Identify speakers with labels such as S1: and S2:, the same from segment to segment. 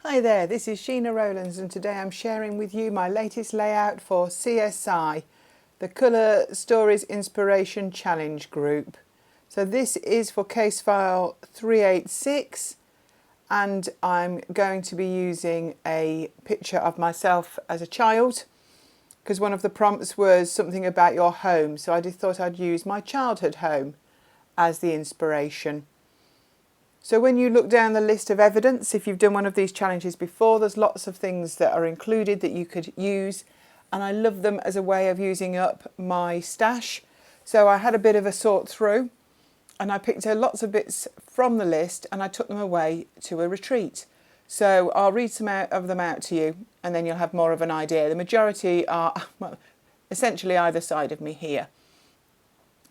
S1: Hi there, this is Sheena Rowlands and today I'm sharing with you my latest layout for CSI, the Colour Stories Inspiration Challenge group. So this is for case file 386 and I'm going to be using a picture of myself as a child because one of the prompts was something about your home, so I just thought I'd use my childhood home as the inspiration. So when you look down the list of evidence, if you've done one of these challenges before, there's lots of things that are included that you could use, and I love them as a way of using up my stash. So I had a bit of a sort through and I picked lots of bits from the list and I took them away to a retreat. So I'll read some of them out to you and then you'll have more of an idea. The majority are essentially either side of me here.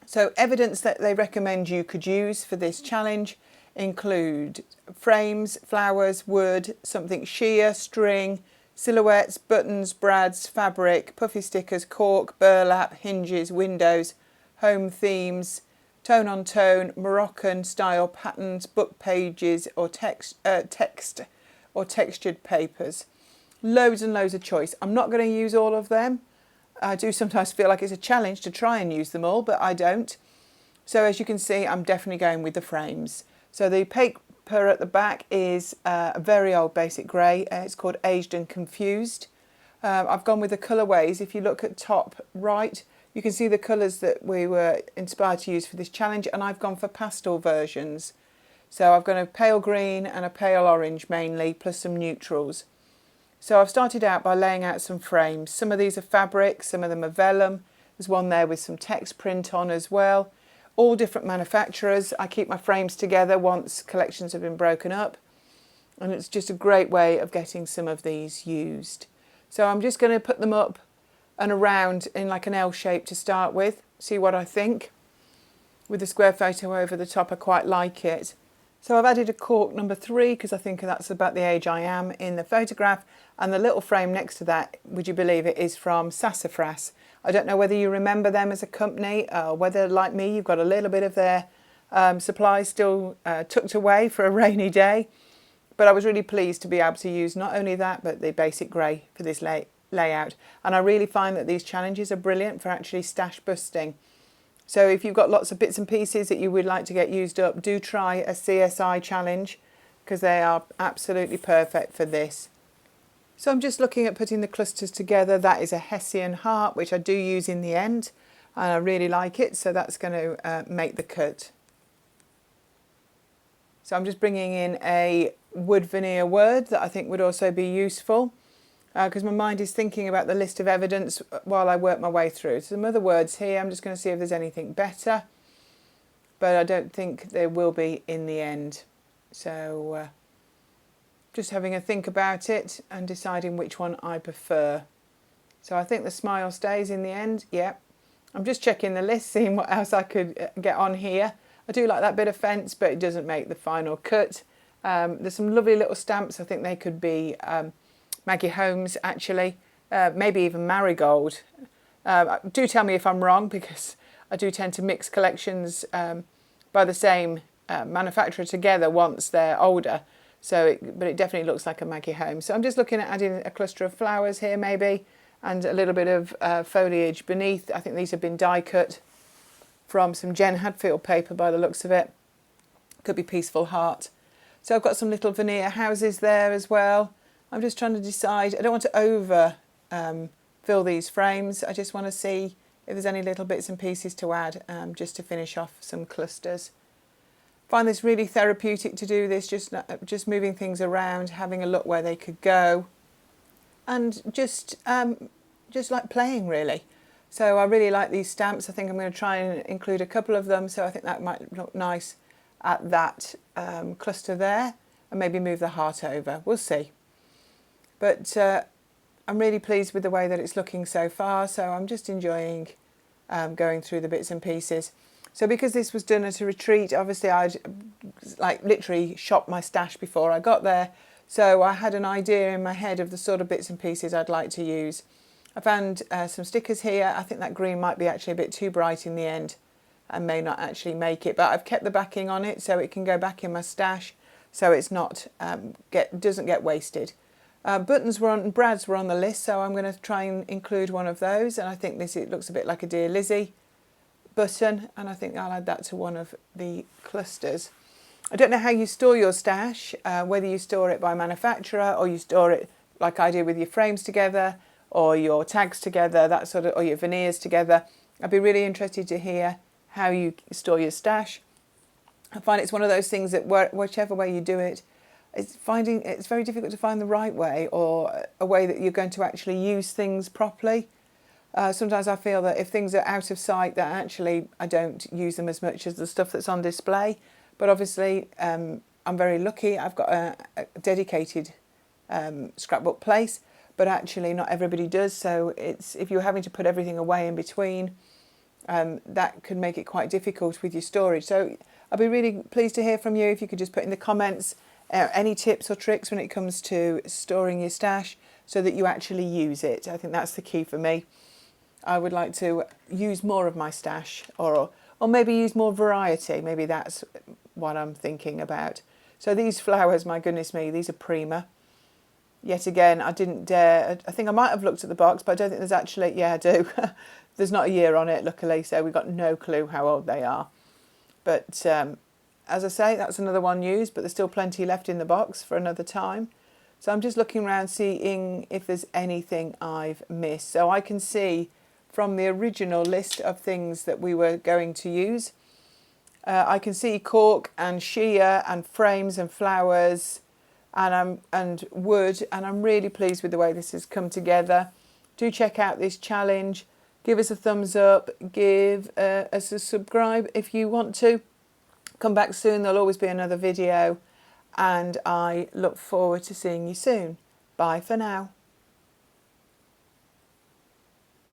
S1: So evidence that they recommend you could use for this challenge include frames, flowers, wood, something sheer, string, silhouettes, buttons, brads, fabric, puffy stickers, cork, burlap, hinges, windows, home themes, tone on tone, Moroccan style patterns, book pages or text or textured papers. Loads and loads of choice. I'm not going to use all of them. I do sometimes feel like it's a challenge to try and use them all, but I don't. So as you can see, I'm definitely going with the frames. So the paper at the back is a very old Basic Grey. It's called Aged and Confused. I've gone with the colourways. If you look at top right, you can see the colours that we were inspired to use for this challenge, and I've gone for pastel versions. So I've gone a pale green and a pale orange mainly, plus some neutrals. So I've started out by laying out some frames. Some of these are fabric, some of them are vellum. There's one there with some text print on as well. All different manufacturers. I keep my frames together once collections have been broken up, and it's just a great way of getting some of these used. So I'm just going to put them up and around in like an L shape to start with, see what I think. With the square photo over the top, I quite like it. So I've added a cork number 3 because I think that's about the age I am in the photograph, and the little frame next to that, would you believe it, is from Sassafrass. I don't know whether you remember them as a company, or whether like me you've got a little bit of their supplies still tucked away for a rainy day, but I was really pleased to be able to use not only that but the Basic Grey for this layout, and I really find that these challenges are brilliant for actually stash busting. So if you've got lots of bits and pieces that you would like to get used up, do try a CSI challenge because they are absolutely perfect for this. So I'm just looking at putting the clusters together. That is a Hessian heart, which I do use in the end, and I really like it, so that's going to make the cut. So I'm just bringing in a wood veneer word that I think would also be useful, because my mind is thinking about the list of evidence while I work my way through. So some other words here, I'm just going to see if there's anything better, but I don't think there will be in the end. So just having a think about it and deciding which one I prefer. So I think the smile stays in the end. Yeah, I'm just checking the list, seeing what else I could get on here. I do like that bit of fence, but it doesn't make the final cut. There's some lovely little stamps. I think they could be Maggie Holmes, actually, maybe even Marigold. Do tell me if I'm wrong, because I do tend to mix collections by the same manufacturer together once they're older. But it definitely looks like a Maggie Holmes. So I'm just looking at adding a cluster of flowers here maybe, and a little bit of foliage beneath. I think these have been die cut from some Jen Hadfield paper by the looks of it. Could be Peaceful Heart. So I've got some little veneer houses there as well. I'm just trying to decide. I don't want to over fill these frames. I just want to see if there's any little bits and pieces to add, just to finish off some clusters. Find this really therapeutic to do this, just moving things around, having a look where they could go, and just like playing really. So I really like these stamps. I think I'm going to try and include a couple of them, so I think that might look nice at that cluster there, and maybe move the heart over. We'll see. But I'm really pleased with the way that it's looking so far, so I'm just enjoying going through the bits and pieces. So because this was done at a retreat, obviously I'd like literally shopped my stash before I got there, so I had an idea in my head of the sort of bits and pieces I'd like to use. I found some stickers here. I think that green might be actually a bit too bright in the end and may not actually make it, but I've kept the backing on it so it can go back in my stash. so it's not doesn't get wasted. Buttons Brad's were on the list, so I'm going to try and include one of those, and I think it looks a bit like a Dear Lizzie button, and I think I'll add that to one of the clusters. I don't know how you store your stash, whether you store it by manufacturer or you store it like I do with your frames together or your tags together, that sort of, or your veneers together. I'd be really interested to hear how you store your stash. I find it's one of those things that whichever way you do it, it's very difficult to find the right way or a way that you're going to actually use things properly. Sometimes I feel that if things are out of sight, that actually I don't use them as much as the stuff that's on display. But obviously, I'm very lucky. I've got a dedicated scrapbook place, but actually not everybody does. So if you're having to put everything away in between, that could make it quite difficult with your storage. So I'd be really pleased to hear from you if you could just put in the comments any tips or tricks when it comes to storing your stash so that you actually use it. I think that's the key for me. I would like to use more of my stash or maybe use more variety. Maybe that's what I'm thinking about. So these flowers, my goodness me, these are prima. Yet again, I didn't dare. I think I might have looked at the box, but I don't think there's actually, yeah, I do. There's not a year on it, luckily, so we've got no clue how old they are. But as I say, that's another one used, but there's still plenty left in the box for another time. So I'm just looking around, seeing if there's anything I've missed. So I can see from the original list of things that we were going to use, I can see cork and sheer and frames and flowers and wood, and I'm really pleased with the way this has come together. Do check out this challenge. Give us a thumbs up. Give us a subscribe if you want to. Come back soon. There'll always be another video, and I look forward to seeing you soon. Bye for now.